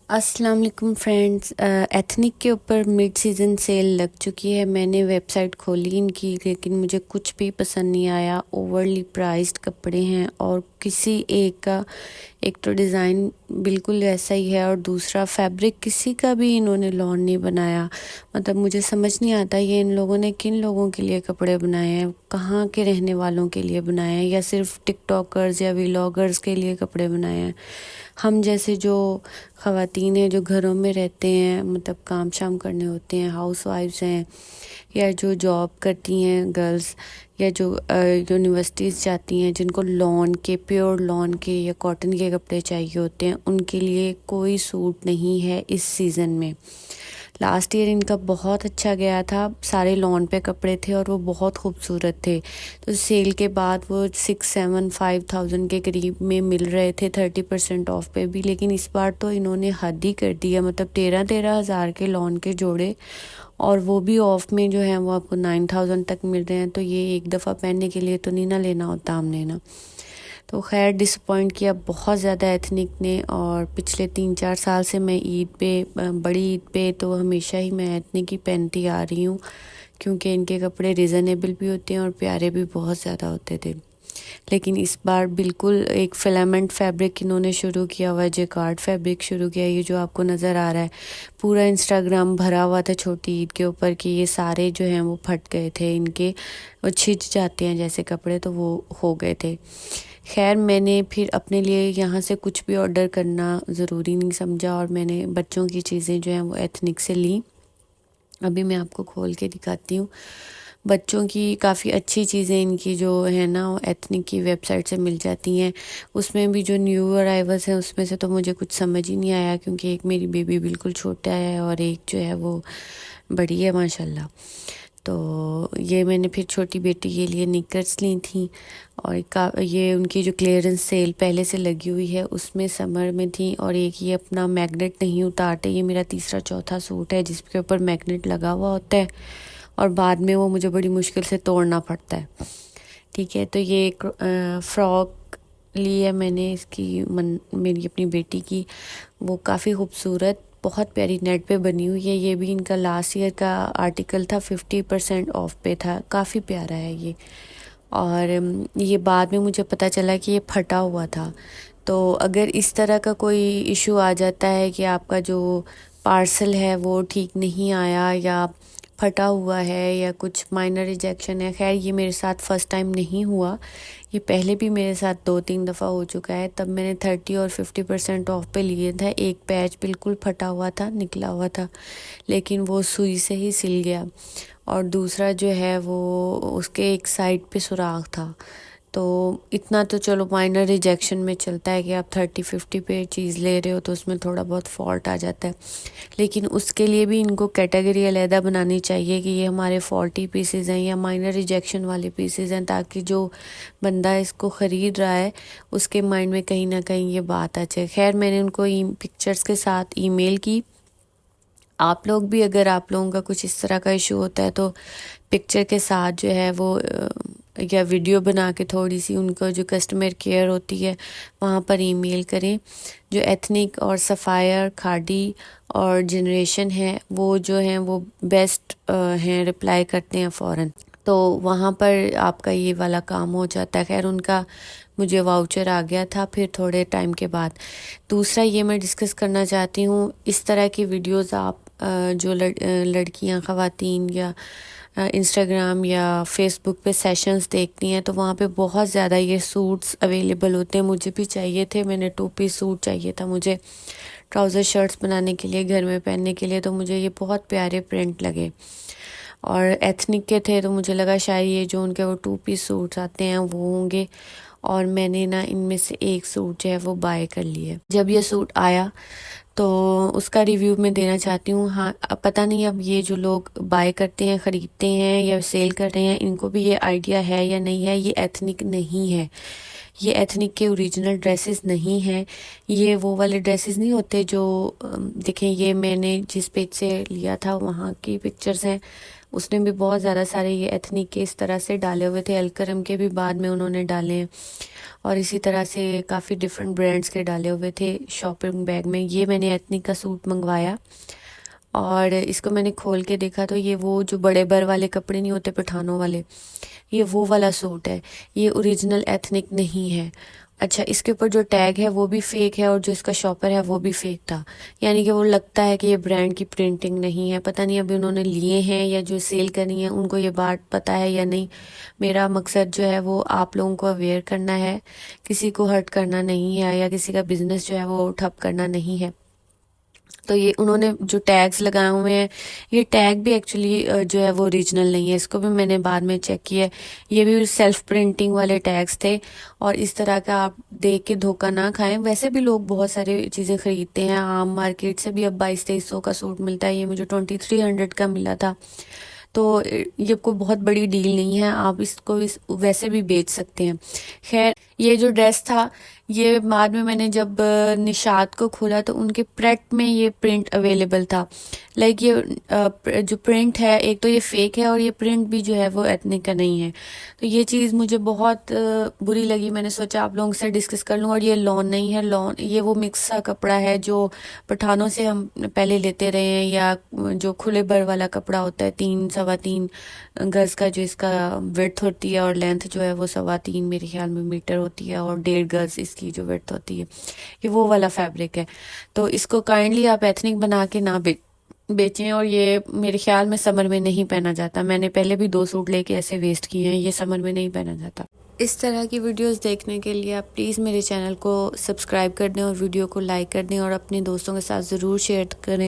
अस्सलाम वालेकुम friends. Ethnic के ऊपर मिड सीज़न सेल लग चुकी है। मैंने वेबसाइट खोली इनकी, लेकिन मुझे कुछ भी पसंद नहीं आया। ओवरली प्राइस्ड कपड़े हैं और किसी एक का, एक तो डिज़ाइन बिल्कुल वैसा ही है और दूसरा फैब्रिक किसी का भी इन्होंने लॉन नहीं बनाया। मतलब मुझे समझ नहीं आता ये इन लोगों ने किन लोगों के लिए कपड़े बनाए हैं, कहाँ के रहने वालों के लिए बनाए हैं, या सिर्फ टिकटॉकर्स या व्लॉगर्स के लिए कपड़े बनाए हैं। हम जैसे जो ख़वातीन हैं जो घरों में रहते हैं, मतलब काम शाम करने होते हैं, हाउस वाइफ्स हैं, या जो जॉब करती हैं गर्ल्स, या जो यूनिवर्सिटीज़ जाती हैं, जिनको लॉन के, प्योर लॉन के या कॉटन के कपड़े चाहिए होते हैं, उनके लिए कोई सूट नहीं है इस सीज़न में। लास्ट ईयर इनका बहुत अच्छा गया था, सारे लॉन पे कपड़े थे और वो बहुत खूबसूरत थे। तो सेल के बाद वो 6-7-5,000 के करीब में मिल रहे थे 30% ऑफ पे भी। लेकिन इस बार तो इन्होंने हद ही कर दिया, मतलब 13-13 हज़ार के लॉन के जोड़े, और वो भी ऑफ में जो है वो आपको 9,000 तक मिल रहे हैं। तो ये एक दफ़ा पहनने के लिए तो नहीं ना लेना होता हमने ना। तो खैर डिसअपॉइंट किया बहुत ज़्यादा एथनिक ने। और पिछले 3-4 साल से मैं ईद पे, बड़ी ईद पे तो हमेशा ही मैं एथनिक ही पहनती आ रही हूँ, क्योंकि इनके कपड़े रिजनेबल भी होते हैं और प्यारे भी बहुत ज़्यादा होते थे। लेकिन इस बार बिल्कुल एक फिलामेंट फैब्रिक इन्होंने शुरू किया हुआ है, जेकार्ड फैब्रिक शुरू किया है। ये जो आपको नज़र आ रहा है, पूरा इंस्टाग्राम भरा हुआ था छोटी ईद के ऊपर कि ये सारे जो हैं वो फट गए थे इनके, वो छिज जाते हैं जैसे कपड़े, तो वो हो गए थे। खैर मैंने फिर अपने लिए यहाँ से कुछ भी ऑर्डर करना ज़रूरी नहीं समझा और मैंने बच्चों की चीज़ें जो हैं वो एथनिक से ली। अभी मैं आपको खोल के दिखाती हूँ। बच्चों की काफ़ी अच्छी चीज़ें इनकी जो है ना, वो एथनिक की वेबसाइट से मिल जाती हैं। उसमें भी जो न्यू अराइवल्स हैं उसमें से तो मुझे कुछ समझ ही नहीं आया, क्योंकि एक मेरी बेबी बिल्कुल छोटा है और एक जो है वो बड़ी है माशाल्लाह। तो ये मैंने फिर छोटी बेटी के लिए निकर्स ली थी, और ये उनकी जो क्लियरेंस सेल पहले से लगी हुई है उसमें समर में थी। और एक ये अपना मैग्नेट नहीं उतारते, ये मेरा तीसरा चौथा सूट है जिसके ऊपर मैग्नेट लगा हुआ होता है और बाद में वो मुझे बड़ी मुश्किल से तोड़ना पड़ता है। ठीक है, तो ये एक फ्रॉक ली है मैंने इसकी, मेरी अपनी बेटी की। वो काफ़ी खूबसूरत, बहुत प्यारी नेट पे बनी हुई है। ये भी इनका लास्ट ईयर का आर्टिकल था, 50% ऑफ पे था। काफ़ी प्यारा है ये। और ये बाद में मुझे पता चला कि ये फटा हुआ था। तो अगर इस तरह का कोई इशू आ जाता है कि आपका जो पार्सल है वो ठीक नहीं आया, या फटा हुआ है, या कुछ माइनर रिजेक्शन है, खैर ये मेरे साथ फ़र्स्ट टाइम नहीं हुआ, ये पहले भी मेरे साथ 2-3 दफ़ा हो चुका है। तब मैंने 30 और 50% ऑफ पे लिए था। एक पैच बिल्कुल फटा हुआ था, निकला हुआ था, लेकिन वो सुई से ही सिल गया। और दूसरा जो है वो उसके एक साइड पे सुराख था। तो इतना तो चलो माइनर रिजेक्शन में चलता है कि आप 30-50 पे चीज़ ले रहे हो तो उसमें थोड़ा बहुत फॉल्ट आ जाता है। लेकिन उसके लिए भी इनको कैटेगरी अलहदा बनानी चाहिए कि ये हमारे फॉल्टी पीसेज हैं या माइनर रिजेक्शन वाले पीसेज हैं, ताकि जो बंदा इसको ख़रीद रहा है उसके माइंड में कहीं ना कहीं ये बात आ जाए। खैर मैंने उनको पिक्चर्स के साथ ईमेल की। आप लोग भी, अगर आप लोगों का कुछ इस तरह का इशू होता है तो पिक्चर के साथ जो है वो या वीडियो बना के थोड़ी सी उनको, जो कस्टमर केयर होती है वहाँ पर ईमेल करें। जो एथनिक और सफ़ायर, खादी और जनरेशन है वो जो हैं वो बेस्ट हैं, रिप्लाई करते हैं फ़ौरन। तो वहाँ पर आपका ये वाला काम हो जाता है। खैर उनका मुझे वाउचर आ गया था फिर थोड़े टाइम के बाद। दूसरा ये मैं डिस्कस करना चाहती हूँ, इस तरह की वीडियोस आप जो लड़कियाँ, ख़वातीन या इंस्टाग्राम या फेसबुक पे सेशंस देखती हैं तो वहाँ पे बहुत ज़्यादा ये सूट्स अवेलेबल होते हैं। मुझे भी चाहिए थे, मैंने 2 पीस सूट चाहिए था मुझे ट्राउज़र शर्ट्स बनाने के लिए, घर में पहनने के लिए। तो मुझे ये बहुत प्यारे प्रिंट लगे और एथनिक के थे, तो मुझे लगा शायद ये जो उनके वो 2 पीस सूट्स आते हैं वो होंगे। और मैंने ना इनमें से एक सूट जो है वो बाय कर लिया। जब ये सूट आया तो उसका रिव्यू मैं देना चाहती हूँ। हाँ, अब पता नहीं अब ये जो लोग बाय करते हैं, ख़रीदते हैं या सेल कर रहे हैं, इनको भी ये आइडिया है या नहीं है। ये एथनिक नहीं है, ये एथनिक के ओरिजिनल ड्रेसेस नहीं हैं। ये वो वाले ड्रेसेस नहीं होते जो देखें, ये मैंने जिस पेज से लिया था वहाँ की पिक्चर्स हैं। उसने भी बहुत ज़्यादा सारे ये एथनिक के इस तरह से डाले हुए थे। अलकरम के भी बाद में उन्होंने डाले हैं और इसी तरह से काफ़ी डिफरेंट ब्रांड्स के डाले हुए थे शॉपिंग बैग में। ये मैंने एथनिक का सूट मंगवाया और इसको मैंने खोल के देखा तो ये वो जो बड़े बर वाले कपड़े नहीं होते पठानों वाले, ये वो वाला सूट है। ये ओरिजिनल एथनिक नहीं है। अच्छा, इसके ऊपर जो टैग है वो भी फेक है और जो इसका शॉपर है वो भी फेक था। यानी कि वो लगता है कि ये ब्रांड की प्रिंटिंग नहीं है। पता नहीं अभी उन्होंने लिए हैं या जो सेल करनी है उनको ये बात पता है या नहीं। मेरा मकसद जो है वो आप लोगों को अवेयर करना है, किसी को हर्ट करना नहीं है या किसी का बिजनेस जो है वो ठप करना नहीं है। तो ये उन्होंने जो टैग्स लगाए हुए हैं, ये टैग भी एक्चुअली जो है वो ओरिजिनल नहीं है। इसको भी मैंने बाद में चेक किया है, ये भी सेल्फ प्रिंटिंग वाले टैग्स थे। और इस तरह का आप देख के धोखा ना खाएं। वैसे भी लोग बहुत सारी चीज़ें खरीदते हैं, आम मार्केट से भी अब 2200-2300 का सूट मिलता है। ये मुझे 2300 का मिला था। तो ये कोई बहुत बड़ी डील नहीं है, आप इसको वैसे भी बेच सकते हैं। खैर, ये जो ड्रेस था ये बाद में मैंने जब निशात को खोला तो उनके प्रेट में ये प्रिंट अवेलेबल था। लाइक ये जो प्रिंट है, एक तो ये फेक है और ये प्रिंट भी जो है वो एथनिक का नहीं है। तो ये चीज़ मुझे बहुत बुरी लगी। मैंने सोचा आप लोगों से डिस्कस कर लूँ। और ये लॉन नहीं है, लॉन ये वो मिक्स सा कपड़ा है जो पठानों से हम पहले लेते रहे हैं, या जो खुले बर वाला कपड़ा होता है 3-3.25 गज का जो इसका विड्थ होती है और लेंथ जो है वो 3.25 मेरे ख्याल में मीटर होती है और 1.5 गज इसकी जो विड्थ होती है। ये वो वाला फैब्रिक है। तो इसको काइंडली आप एथनिक बना के ना बेचें। और ये मेरे ख्याल में समर में नहीं पहना जाता। मैंने पहले भी 2 सूट लेके ऐसे वेस्ट किए हैं, ये समर में नहीं पहना जाता। इस तरह की वीडियोस देखने के लिए आप प्लीज़ मेरे चैनल को सब्सक्राइब कर दें और वीडियो को लाइक कर दें और अपने दोस्तों के साथ ज़रूर शेयर करें।